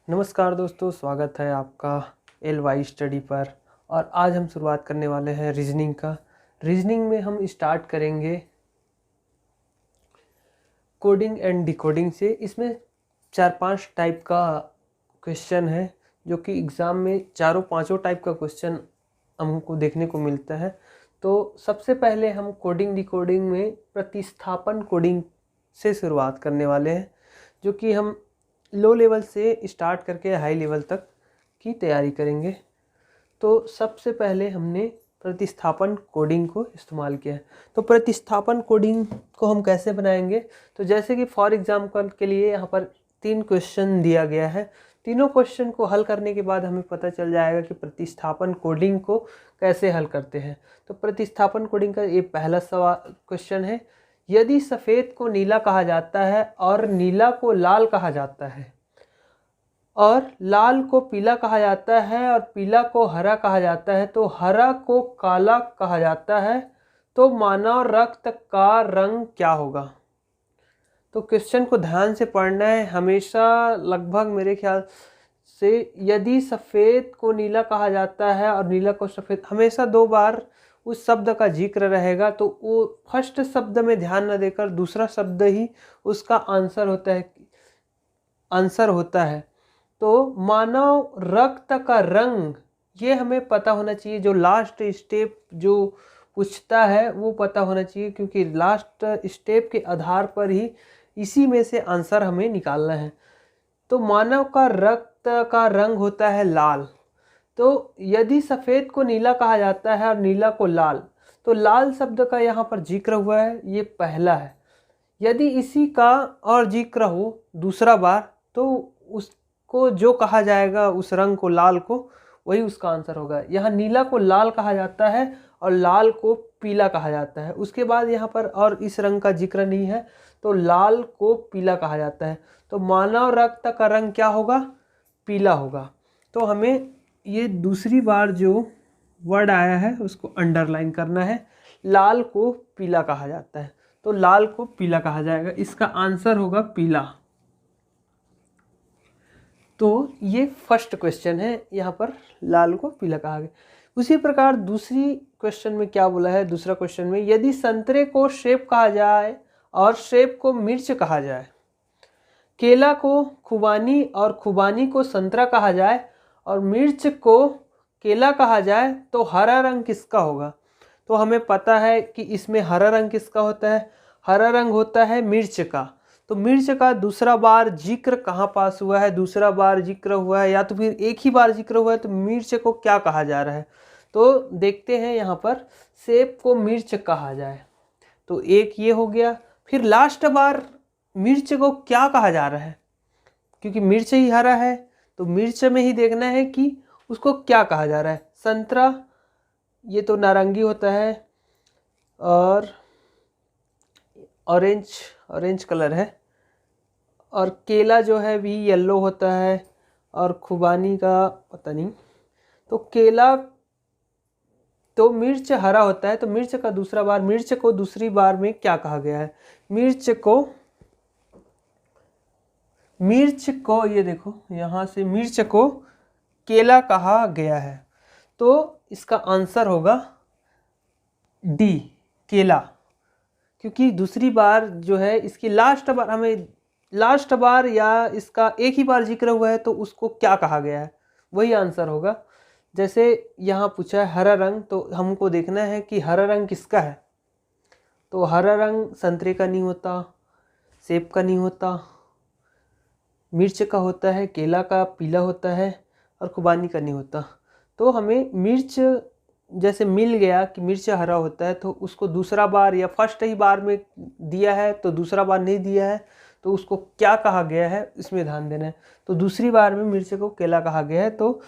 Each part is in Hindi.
नमस्कार दोस्तों, स्वागत है आपका एल वाई स्टडी पर। और आज हम शुरुआत करने वाले हैं रीजनिंग का। रीजनिंग में हम स्टार्ट करेंगे कोडिंग एंड डिकोडिंग से। इसमें 4-5 टाइप का क्वेश्चन है जो कि एग्ज़ाम में चारों पांचों टाइप का क्वेश्चन हमको देखने को मिलता है। तो सबसे पहले हम कोडिंग डिकोडिंग में प्रतिस्थापन कोडिंग से शुरुआत करने वाले हैं, जो कि हम लो लेवल से स्टार्ट करके हाई लेवल तक की तैयारी करेंगे। तो सबसे पहले हमने प्रतिस्थापन कोडिंग को इस्तेमाल किया है। तो प्रतिस्थापन कोडिंग को हम कैसे बनाएंगे? तो जैसे कि फॉर एग्जांपल के लिए यहाँ पर 3 क्वेश्चन दिया गया है। तीनों क्वेश्चन को हल करने के बाद हमें पता चल जाएगा कि प्रतिस्थापन कोडिंग को कैसे हल करते हैं। तो प्रतिस्थापन कोडिंग का ये पहला सवाल क्वेश्चन है, यदि सफ़ेद को नीला कहा जाता है और नीला को लाल कहा जाता है और लाल को पीला कहा जाता है और पीला को हरा कहा जाता है, तो हरा को काला कहा जाता है, तो मानव रक्त का रंग क्या होगा? तो क्वेश्चन को ध्यान से पढ़ना है हमेशा। लगभग मेरे ख्याल से यदि सफ़ेद को नीला कहा जाता है और नीला को सफ़ेद, हमेशा 2 बार उस शब्द का जिक्र रहेगा। तो वो फर्स्ट शब्द में ध्यान न देकर दूसरा शब्द ही उसका आंसर होता है। तो मानव रक्त का रंग, ये हमें पता होना चाहिए। जो लास्ट स्टेप जो पूछता है वो पता होना चाहिए, क्योंकि लास्ट स्टेप के आधार पर ही इसी में से आंसर हमें निकालना है। तो मानव का रक्त का रंग होता है लाल। तो यदि सफ़ेद को नीला कहा जाता है और नीला को लाल, तो लाल शब्द का यहाँ पर जिक्र हुआ है, ये पहला है। यदि इसी का और जिक्र हो दूसरा बार, तो उसको जो कहा जाएगा उस रंग को, लाल को, वही उसका आंसर होगा। यहाँ नीला को लाल कहा जाता है और लाल को पीला कहा जाता है। उसके बाद यहाँ पर और इस रंग का जिक्र नहीं है, तो लाल को पीला कहा जाता है। तो मानव रक्त का रंग क्या होगा? पीला होगा। तो हमें ये दूसरी बार जो वर्ड आया है उसको अंडरलाइन करना है। लाल को पीला कहा जाता है, तो लाल को पीला कहा जाएगा, इसका आंसर होगा पीला। तो ये फर्स्ट क्वेश्चन है, यहाँ पर लाल को पीला कहा गया। उसी प्रकार दूसरी क्वेश्चन में क्या बोला है? दूसरा क्वेश्चन में यदि संतरे को सेब कहा जाए और सेब को मिर्च कहा जाए, केला को खुबानी और खुबानी को संतरा कहा जाए और मिर्च को केला कहा जाए, तो हरा रंग किसका होगा? तो हमें पता है कि इसमें हरा रंग किसका होता है? हरा रंग होता है मिर्च का। तो मिर्च का दूसरा बार जिक्र कहाँ पास हुआ है? दूसरा बार जिक्र हुआ है, या तो फिर एक ही बार जिक्र हुआ है, तो मिर्च को क्या कहा जा रहा है? तो देखते हैं यहाँ पर, सेब को मिर्च कहा जाए, तो एक ये हो गया। फिर लास्ट बार मिर्च को क्या कहा जा रहा है? क्योंकि मिर्च ही हरा है, तो मिर्च में ही देखना है कि उसको क्या कहा जा रहा है। संतरा, ये तो नारंगी होता है और ऑरेंज कलर है, और केला जो है भी येलो होता है, और खुबानी का पता नहीं। तो केला, तो मिर्च हरा होता है, तो मिर्च का दूसरा बार, मिर्च को दूसरी बार में क्या कहा गया है? मिर्च को ये देखो, यहाँ से मिर्च को केला कहा गया है, तो इसका आंसर होगा डी, केला। क्योंकि दूसरी बार जो है, इसकी लास्ट बार या इसका एक ही बार जिक्र हुआ है, तो उसको क्या कहा गया है, वही आंसर होगा। जैसे यहाँ पूछा है हरा रंग, तो हमको देखना है कि हरा रंग किसका है। तो हरा रंग संतरे का नहीं होता, सेब का नहीं होता, मिर्च का होता है, केला का पीला होता है, और खुबानी का नहीं होता। तो हमें मिर्च जैसे मिल गया कि मिर्च हरा होता है, तो उसको दूसरा बार या फर्स्ट ही बार में दिया है, तो दूसरा बार नहीं दिया है, तो उसको क्या कहा गया है इसमें ध्यान देना है। तो दूसरी बार में मिर्च को केला कहा गया है, तो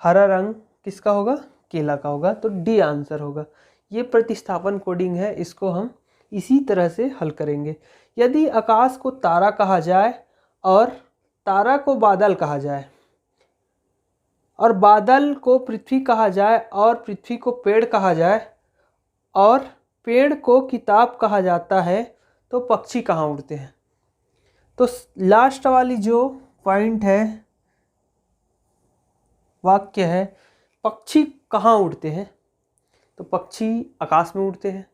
हरा रंग किसका होगा? केला का होगा, तो डी आंसर होगा। ये प्रतिस्थापन कोडिंग है, इसको हम इसी तरह से हल करेंगे। यदि आकाश को तारा कहा जाए और तारा को बादल कहा जाए और बादल को पृथ्वी कहा जाए और पृथ्वी को पेड़ कहा जाए और पेड़ को किताब कहा जाता है, तो पक्षी कहाँ उड़ते हैं? तो लास्ट वाली जो पॉइंट है वाक्य है पक्षी कहाँ उड़ते हैं? तो पक्षी आकाश में उड़ते हैं।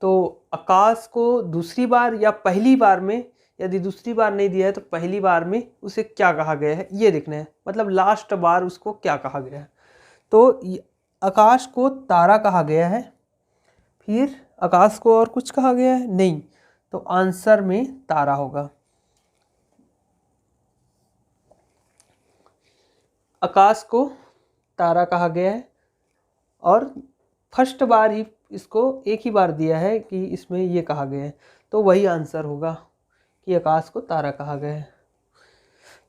तो आकाश को दूसरी बार या पहली बार में, यदि दूसरी बार नहीं दिया है तो पहली बार में उसे क्या कहा गया है ये देखना है, मतलब लास्ट बार उसको क्या कहा गया है। तो आकाश को तारा कहा गया है, फिर आकाश को और कुछ कहा गया है नहीं, तो आंसर में तारा होगा। आकाश को तारा कहा गया है और फर्स्ट बार ही इसको एक ही बार दिया है कि इसमें ये कहा गया है, तो वही आंसर होगा कि आकाश को तारा कहा गया है।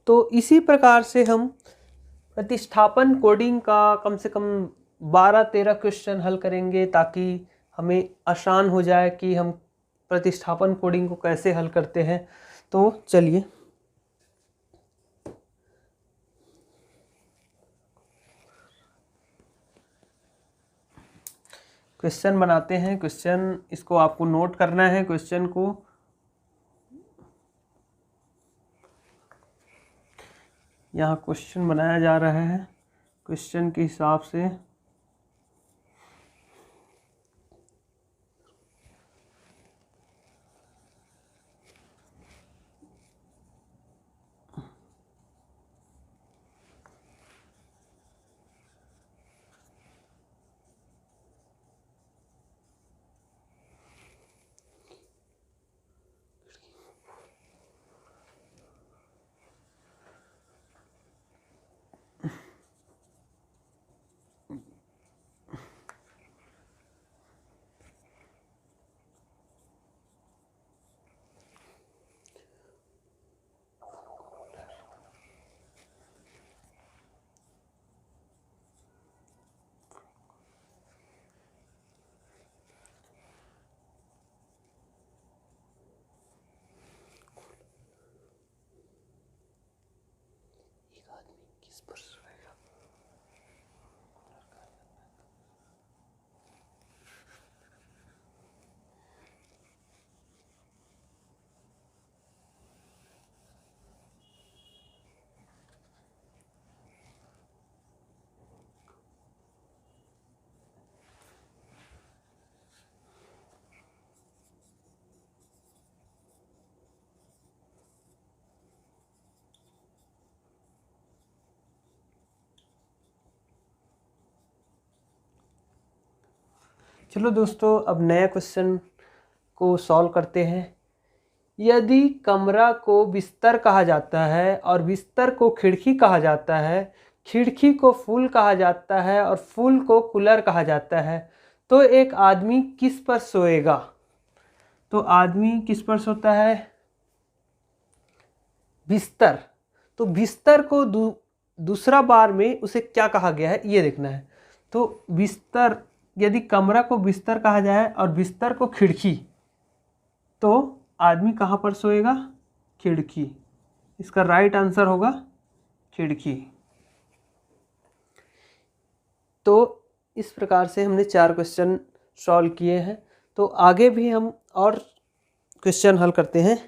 तो इसी प्रकार से हम प्रतिस्थापन कोडिंग का कम से कम 12-13 क्वेश्चन हल करेंगे, ताकि हमें आसान हो जाए कि हम प्रतिस्थापन कोडिंग को कैसे हल करते हैं। तो चलिए क्वेश्चन बनाते हैं। क्वेश्चन इसको आपको नोट करना है, क्वेश्चन को यहाँ क्वेश्चन बनाया जा रहा है क्वेश्चन के हिसाब से। चलो दोस्तों, अब नया क्वेश्चन को सॉल्व करते हैं। यदि कमरा को बिस्तर कहा जाता है और बिस्तर को खिड़की कहा जाता है, खिड़की को फूल कहा जाता है और फूल को कूलर कहा जाता है, तो एक आदमी किस पर सोएगा? तो आदमी किस पर सोता है? बिस्तर। तो बिस्तर को दूसरा बार में उसे क्या कहा गया है ये देखना है। तो बिस्तर, यदि कमरा को बिस्तर कहा जाए और बिस्तर को खिड़की, तो आदमी कहाँ पर सोएगा? खिड़की। इसका राइट आंसर होगा खिड़की। तो इस प्रकार से हमने 4 क्वेश्चन सॉल्व किए हैं। तो आगे भी हम और क्वेश्चन हल करते हैं।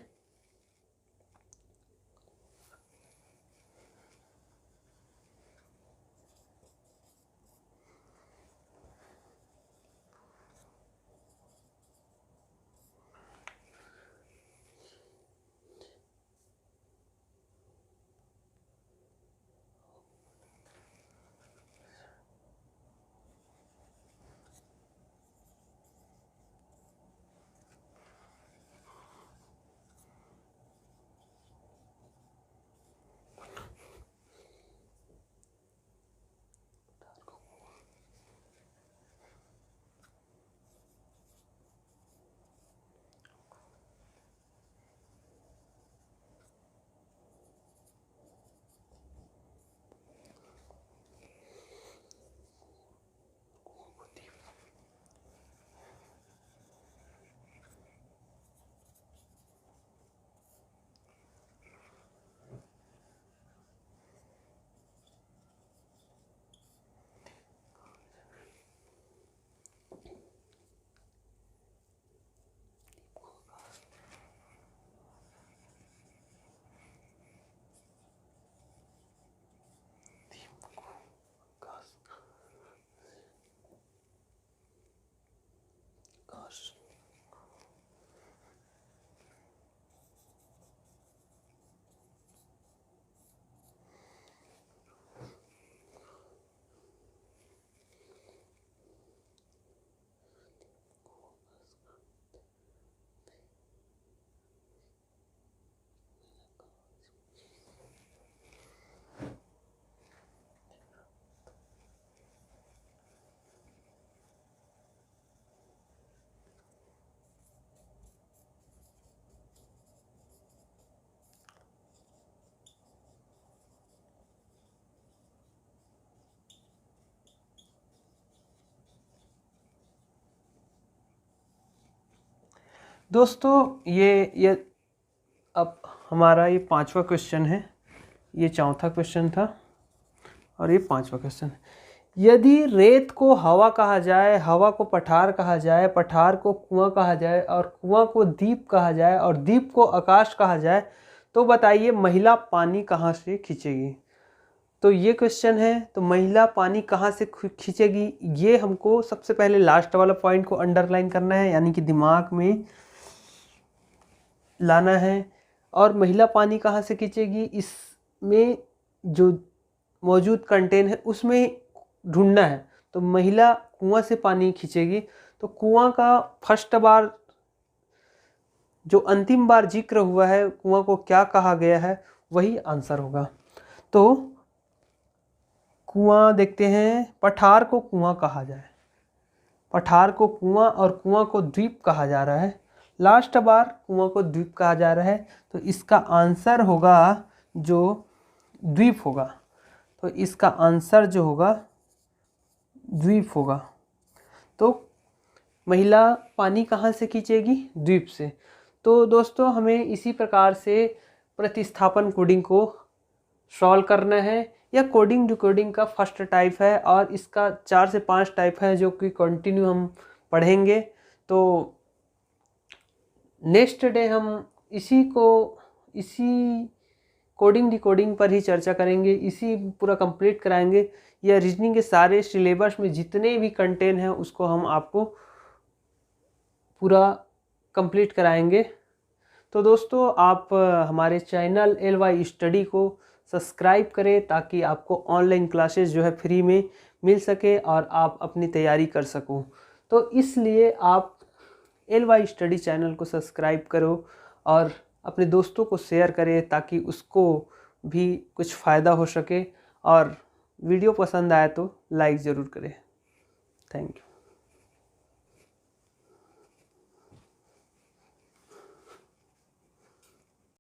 दोस्तों ये अब हमारा ये 5वां क्वेश्चन है, ये 4था क्वेश्चन था और ये 5वां क्वेश्चन। यदि रेत को हवा कहा जाए, हवा को पठार कहा जाए, पठार को कुआं कहा जाए और कुआं को दीप कहा जाए और दीप को आकाश कहा जाए, तो बताइए महिला पानी कहाँ से खींचेगी। तो ये क्वेश्चन है, तो महिला पानी कहाँ से खींचेगी, ये हमको सबसे पहले लास्ट वाला पॉइंट को अंडरलाइन करना है, यानी कि दिमाग में लाना है। और महिला पानी कहाँ से खींचेगी, इसमें जो मौजूद कंटेंट है उसमें ढूंढना है। तो महिला कुआं से पानी खींचेगी, तो कुआं का फर्स्ट बार जो अंतिम बार जिक्र हुआ है, कुआं को क्या कहा गया है, वही आंसर होगा। तो कुआं देखते हैं, पठार को कुआं कहा जाए, पठार को कुआं और कुआं को द्वीप कहा जा रहा है, लास्ट बार कुआं को द्वीप कहा जा रहा है, तो इसका आंसर होगा जो द्वीप होगा। तो इसका आंसर जो होगा द्वीप होगा। तो महिला पानी कहाँ से खींचेगी, द्वीप से। तो दोस्तों हमें इसी प्रकार से प्रतिस्थापन कोडिंग को सॉल्व करना है। यह कोडिंग डिकोडिंग का फर्स्ट टाइप है और इसका 4 से 5 टाइप है जो कि कंटिन्यू हम पढ़ेंगे। तो नेक्स्ट डे हम इसी कोडिंग डिकोडिंग पर ही चर्चा करेंगे, इसी पूरा कंप्लीट कराएंगे। या रीजनिंग के सारे सिलेबस में जितने भी कंटेंट हैं उसको हम आपको पूरा कंप्लीट कराएंगे। तो दोस्तों आप हमारे चैनल LY स्टडी को सब्सक्राइब करें ताकि आपको ऑनलाइन क्लासेस जो है फ्री में मिल सके और आप अपनी तैयारी कर सको। तो इसलिए आप LY स्टडी चैनल को सब्सक्राइब करो और अपने दोस्तों को शेयर करें ताकि उसको भी कुछ फ़ायदा हो सके। और वीडियो पसंद आए तो लाइक ज़रूर करें। Thank you.